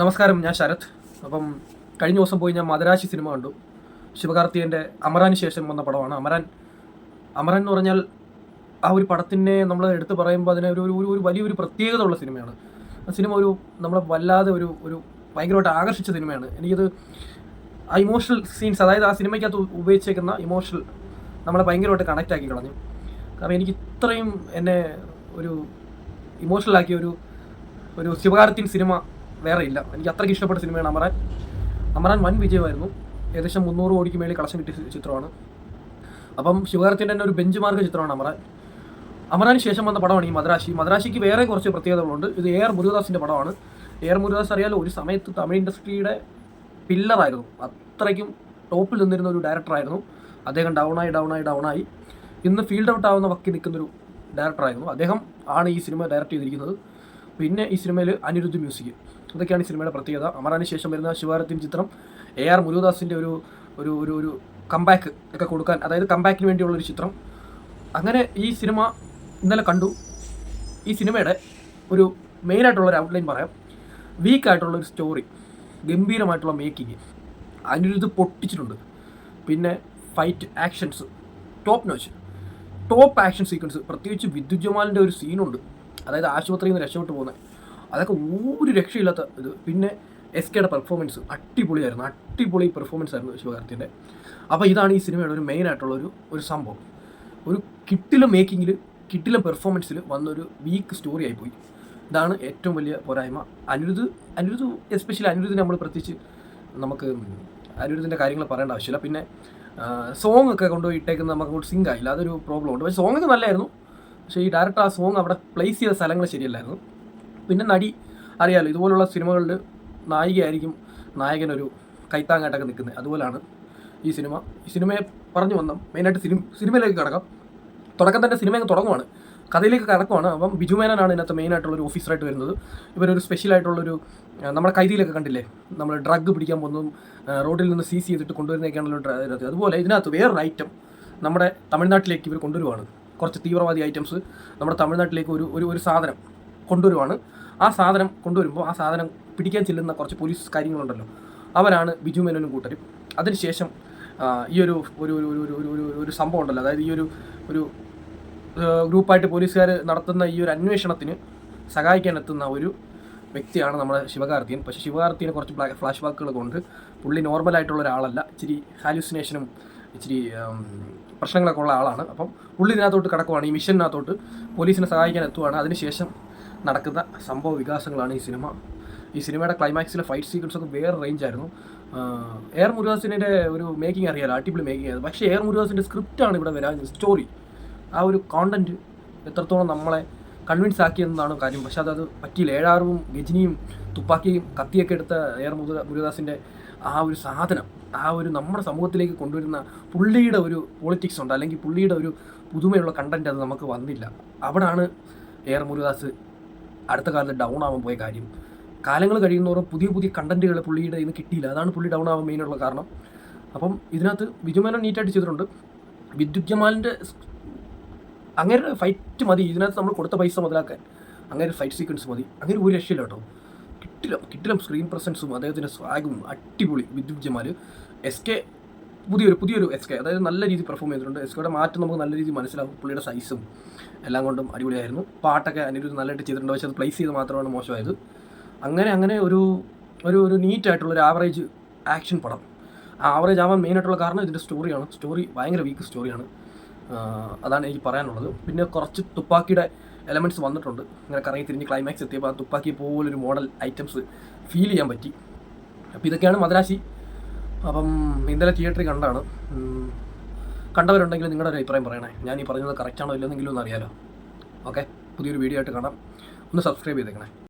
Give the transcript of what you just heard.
നമസ്കാരം, ഞാൻ ശരത്. അപ്പം കഴിഞ്ഞ ദിവസം പോയി ഞാൻ മദരാശി സിനിമ കണ്ടു. ശിവകാർത്തികേയൻ്റെ അമറാന് ശേഷം വന്ന പടമാണ് അമരാൻ. അമരൻ എന്ന് പറഞ്ഞാൽ ആ ഒരു പടത്തിനെ നമ്മൾ എടുത്ത് പറയുമ്പോൾ അതിന് ഒരു വലിയൊരു പ്രത്യേകത ഉള്ള സിനിമയാണ്. ആ സിനിമ നമ്മളെ വല്ലാതെ ഒരു ഭയങ്കരമായിട്ട് ആകർഷിച്ച സിനിമയാണ്. എനിക്കത് ആ ഇമോഷണൽ സീൻസ്, അതായത് ആ സിനിമയ്ക്കകത്ത് ഉപയോഗിച്ചേക്കുന്ന ഇമോഷണൽ നമ്മളെ ഭയങ്കരമായിട്ട് കണക്റ്റ് ആക്കി കളഞ്ഞു. കാരണം എനിക്ക് ഇത്രയും എന്നെ ഒരു ഇമോഷണലാക്കിയ ഒരു ശിവകാർത്തികൻ സിനിമ വേറെ ഇല്ല. എനിക്ക് അത്രയ്ക്ക് ഇഷ്ടപ്പെട്ട സിനിമയാണ് അമരാൻ. അമരാൻ വൻ വിജയമായിരുന്നു. ഏകദേശം 300 കോടിക്ക് മേളിൽ കളക്ഷൻ കിട്ടിയ ചിത്രമാണ്. അപ്പം ശിവകാർത്തികൻ്റെ തന്നെ ഒരു ബെഞ്ച് മാർക്ക് ചിത്രമാണ് അമരാൻ. അമരാന് ശേഷം വന്ന പടമാണ് ഈ മദരാശി. മദരാശിക്ക് വേറെ കുറച്ച് പ്രത്യേകതകളുണ്ട്. ഇത് AR മുരുകദാസിൻ്റെ പടമാണ്. AR മുരുകദാസ് അറിയാലോ, ഒരു സമയത്ത് തമിഴ് ഇൻഡസ്ട്രിയുടെ പില്ലറായിരുന്നു. അത്രയ്ക്കും ടോപ്പിൽ നിന്നിരുന്ന ഒരു ഡയറക്ടറായിരുന്നു. അദ്ദേഹം ഡൗണായി ഇന്ന് ഫീൽഡ് ഔട്ട് ആവുന്ന വക്കി നിൽക്കുന്നൊരു ഡയറക്ടറായിരുന്നു. അദ്ദേഹം ആണ് ഈ സിനിമ ഡയറക്റ്റ് ചെയ്തിരിക്കുന്നത്. പിന്നെ ഈ സിനിമയിൽ അനിരുദ്ധ് മ്യൂസിക്. ഇതൊക്കെയാണ് ഈ സിനിമയുടെ പ്രത്യേകത. അമരാന് ശേഷം വരുന്ന ശിവകാർത്തികൻ ചിത്രം AR മുരുകദാസിൻ്റെ ഒരു കംബാക്ക് ഒക്കെ കൊടുക്കാൻ, അതായത് കംബാക്കിന് വേണ്ടിയുള്ളൊരു ചിത്രം. അങ്ങനെ ഈ സിനിമ ഇന്നലെ കണ്ടു. ഈ സിനിമയുടെ ഒരു മെയിനായിട്ടുള്ളൊരു ഔട്ട്ലൈൻ പറയാം. വീക്കായിട്ടുള്ളൊരു സ്റ്റോറി, ഗംഭീരമായിട്ടുള്ള മേക്കിങ്, അനിരുദ്ധ് പൊട്ടിച്ചിട്ടുണ്ട്. പിന്നെ fight actions top action sequence. പ്രത്യേകിച്ച് വിദ്യുത് ജമാലിൻ്റെ ഒരു സീനുണ്ട്, അതായത് ആശുപത്രിയിൽ നിന്ന് രക്ഷപ്പെട്ടു പോകുന്നത്. അതൊക്കെ ഒരു രക്ഷയില്ലാത്ത ഇത്. പിന്നെ SKയുടെ പെർഫോമൻസ് അടിപൊളിയായിരുന്നു. അടിപൊളി പെർഫോമൻസ് ആയിരുന്നു ശിവകാർത്തികൻ്റെ. അപ്പോൾ ഇതാണ് ഈ സിനിമയുടെ ഒരു മെയിനായിട്ടുള്ളൊരു സംഭവം. ഒരു കിട്ടിലും മേക്കിങ്ങിൽ, കിട്ടിലും പെർഫോമൻസിൽ വന്നൊരു വീക്ക് സ്റ്റോറി ആയിപ്പോയി. ഇതാണ് ഏറ്റവും വലിയ പോരായ്മ. അനിരുദ്ധ് എസ്പെഷ്യലി അനിരുദ്ധിനെ നമ്മൾ പ്രത്യേകിച്ച് നമുക്ക് അനിരുദ്ധിൻ്റെ കാര്യങ്ങൾ പറയേണ്ട ആവശ്യമില്ല. പിന്നെ സോങ് ഒക്കെ കൊണ്ടുപോയി ഇട്ടേക്കുന്നത് നമുക്ക് അങ്ങോട്ട് സിങ്ക് ആയില്ല, അതൊരു പ്രോബ്ലം ഉണ്ട്. പക്ഷേ സോങ്ങൊക്കെ നല്ലതായിരുന്നു. പക്ഷേ ഈ ഡയറക്ടർ ആ സോങ് അവിടെ പ്ലേസ് ചെയ്ത സ്ഥലങ്ങൾ ശരിയല്ലായിരുന്നു. പിന്നെ നടി അറിയാമല്ലോ, ഇതുപോലുള്ള സിനിമകളിൽ നായികയായിരിക്കും നായകനൊരു കൈത്താങ്ങായിട്ടൊക്കെ നിൽക്കുന്നത്. അതുപോലെയാണ് ഈ സിനിമയെ പറഞ്ഞു വന്ന മെയിനായിട്ട് സിനിമയിലേക്ക് കിടക്കാം. തുടക്കം തന്നെ സിനിമ തുടങ്ങുവാണ്, കഥയിലേക്ക് കിടക്കുവാണ്. അപ്പം ബിജു മേനോനാണ് ഇതിനകത്ത് മെയിനായിട്ടുള്ളൊരു ഓഫീസറായിട്ട് വരുന്നത്. ഇവരൊരു സ്പെഷ്യലായിട്ടുള്ളൊരു, നമ്മുടെ കൈതിയിലൊക്കെ കണ്ടില്ലേ, നമ്മൾ ഡ്രഗ് പിടിക്കാൻ പോകുന്നതും റോഡിൽ നിന്ന് സീസ് ചെയ്തിട്ട് കൊണ്ടുവരുന്നതൊക്കെയാണല്ലോ. അതുപോലെ ഇതിനകത്ത് വേറൊരു ഐറ്റം നമ്മുടെ തമിഴ്നാട്ടിലേക്ക് ഇവർ കൊണ്ടുവരുവാണ്. കുറച്ച് തീവ്രവാദി ഐറ്റംസ് നമ്മുടെ തമിഴ്നാട്ടിലേക്ക് ഒരു സാധനം കൊണ്ടുവരുവാണ്. ആ സാധനം കൊണ്ടുവരുമ്പോൾ ആ സാധനം പിടിക്കാൻ ചെല്ലുന്ന കുറച്ച് പോലീസ് കാര്യങ്ങളുണ്ടല്ലോ, അവരാണ് ബിജു മേനോനും കൂട്ടരും. അതിനുശേഷം ഈ ഒരു സംഭവം ഉണ്ടല്ലോ, അതായത് ഈ ഒരു ഗ്രൂപ്പായിട്ട് പോലീസുകാർ നടത്തുന്ന ഈ ഒരു അന്വേഷണത്തിന് സഹായിക്കാൻ എത്തുന്ന ഒരു വ്യക്തിയാണ് നമ്മുടെ ശിവകാർത്തികൻ. പക്ഷേ ശിവകാർത്തികന് കുറച്ച് ഫ്ലാഷ് ബാക്കുകളൊക്കെ ഉണ്ട്. പുള്ളി നോർമലായിട്ടുള്ള ഒരാളല്ല, ഇച്ചിരി ഹാലൂസിനേഷനും ഇച്ചിരി പ്രശ്നങ്ങളൊക്കെ ഉള്ള ആളാണ്. അപ്പം പുള്ളി ഇതിനകത്തോട്ട് കിടക്കുവാണ്, ഈ മിഷനകത്തോട്ട് പോലീസിനെ സഹായിക്കാൻ എത്തുവാണ്. അതിനുശേഷം നടക്കുന്ന സംഭവ വികാസങ്ങളാണ് ഈ സിനിമയുടെ ക്ലൈമാക്സിലെ ഫൈറ്റ് സീക്വൻസ് ഒക്കെ വേറെ റേഞ്ചായിരുന്നു. AR മുരുകദാസിൻ്റെ ഒരു മേക്കിംഗ് അറിയാലോ, അടിപൊളി മേക്കിംഗ് ആയിരുന്നു. പക്ഷേ AR മുരുകദാസിൻ്റെ സ്ക്രിപ്റ്റാണ് ഇവിടെ വരാൻ, സ്റ്റോറി, ആ ഒരു കോണ്ടന്റ് എത്രത്തോളം നമ്മളെ കൺവിൻസ് ആക്കിയെന്നാണ് കാര്യം. പക്ഷെ അത് പറ്റിയില്ല. ഏഴാറും ഗജനിയും തുപ്പാക്കിയും കത്തിയൊക്കെ എടുത്ത AR മുരുകദാസിൻ്റെ ആ ഒരു സാധനം, ആ ഒരു നമ്മുടെ സമൂഹത്തിലേക്ക് കൊണ്ടുവരുന്ന പുള്ളിയുടെ ഒരു പൊളിറ്റിക്സ് ഉണ്ട്, അല്ലെങ്കിൽ പുള്ളിയുടെ ഒരു പുതുമയുള്ള കണ്ടന്റ്, അത് നമുക്ക് വന്നില്ല. അവിടാണ് AR മുരുകദാസ് അടുത്ത കാലത്ത് ഡൗൺ ആവാൻ പോയ കാര്യം. കാലങ്ങൾ കഴിയുന്നതോറും പുതിയ കണ്ടന്റുകൾ പുള്ളിയുടെ ഇന്ന് കിട്ടിയില്ല. അതാണ് പുള്ളി ഡൗൺ ആവാൻ മെയിനുള്ള കാരണം. അപ്പം ഇതിനകത്ത് ബിജു മേനോൻ നീറ്റായിട്ട് ചെയ്തിട്ടുണ്ട്. വിദ്യുത് ജമാലിൻ്റെ അങ്ങനെ ഫൈറ്റ് മതി ഇതിനകത്ത്, നമ്മൾ കൊടുത്ത പൈസ മുതലാക്കാൻ അങ്ങനെ ഫൈറ്റ് സീക്വൻസ് മതി. അങ്ങനെ ഒരു രക്ഷയില്ല കേട്ടോ. കിട്ടിലും സ്ക്രീൻ പ്രസൻസും അദ്ദേഹത്തിൻ്റെ സ്വാഗും അടിപൊളി. വിദ്യുത് ജമാൽ, SK പുതിയൊരു SK, അതായത് നല്ല രീതിയിൽ പെർഫോം ചെയ്തിട്ടുണ്ട്. SKയുടെ മാറ്റം നമുക്ക് നല്ല രീതിയിൽ മനസ്സിലാവും. പുള്ളിയുടെ സൈസും എല്ലാം കൊണ്ടും അടിപൊളിയായിരുന്നു. പാട്ടൊക്കെ അനിരുദ്ധ് നല്ലതായിട്ട് ചെയ്തിട്ടുണ്ട്. പക്ഷേ അത് പ്ലേസ് ചെയ്ത് മാത്രമാണ് മോശമായത്. അങ്ങനെ ഒരു നീറ്റായിട്ടുള്ളൊരു ആവറേജ് ആക്ഷൻ പടം. ആ ആവറേജ് ആവാൻ മെയിനായിട്ടുള്ള കാരണം ഇതിൻ്റെ സ്റ്റോറിയാണ്. സ്റ്റോറി ഭയങ്കര വീക്ക് സ്റ്റോറിയാണ്. അതാണ് എനിക്ക് പറയാനുള്ളത്. പിന്നെ കുറച്ച് തുപ്പാക്കിയുടെ എലമെൻറ്റ്സ് വന്നിട്ടുണ്ട്. ഇങ്ങനെ കറങ്ങി തിരിഞ്ഞ് ക്ലൈമാക്സ് എത്തിയപ്പോൾ ആ തുപ്പാക്കി പോലൊരു മോഡൽ ഐറ്റംസ് ഫീൽ ചെയ്യാൻ പറ്റി. അപ്പോൾ ഇതൊക്കെയാണ് മദരാശി. അപ്പം ഇന്നലെ തിയേറ്ററിൽ കണ്ടവരുണ്ടെങ്കിൽ നിങ്ങളുടെ ഒരു അഭിപ്രായം പറയണേ. ഞാൻ ഈ പറഞ്ഞത് കറക്റ്റാണോ ഇല്ലെന്നെങ്കിലും ഒന്ന് അറിയാലോ. ഓക്കെ, പുതിയൊരു വീഡിയോ ആയിട്ട് കാണാം. ഒന്ന് സബ്സ്ക്രൈബ് ചെയ്തേക്കണേ.